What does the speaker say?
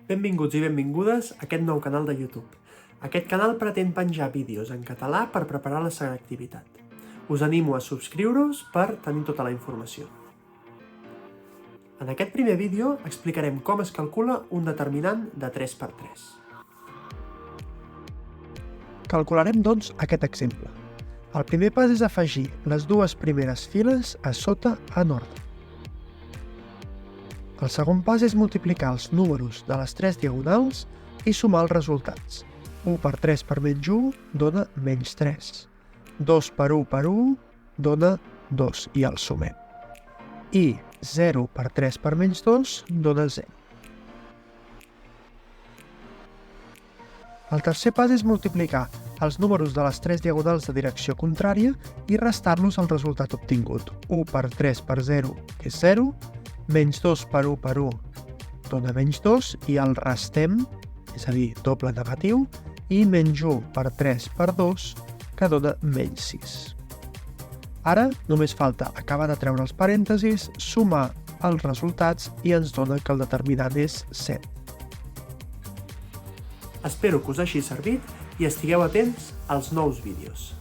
Benvinguts i benvingudes a aquest nou canal de YouTube. Aquest canal pretén penjar vídeos en català per preparar la selectivitat. Us animo a subscriure-us per tenir tota la informació. En aquest primer vídeo explicarem com es calcula un determinant de 3x3. Calcularem, doncs, aquest exemple. El primer pas és afegir les dues primeres files a sota en ordre. El segon pas és multiplicar els números de les tres diagonals i sumar els resultats. 1 per 3 per menys 1 dona menys 3. 2 per 1 per 1 dona 2 i el sumem. I 0 per 3 per menys 2 dona 0. El tercer pas és multiplicar els números de les tres diagonals de direcció contrària i restar-los al resultat obtingut. 1 per 3 per 0, que és 0, menys 2 per 1 per 1 dona menys 2 i el restem, és a dir, doble negatiu, i menys 1 per 3 per 2, que dona menys 6. Ara només falta acabar de treure els parèntesis, sumar els resultats i ens dona que el determinant és 7. Espero que us hagi servit i estigueu atents als nous vídeos.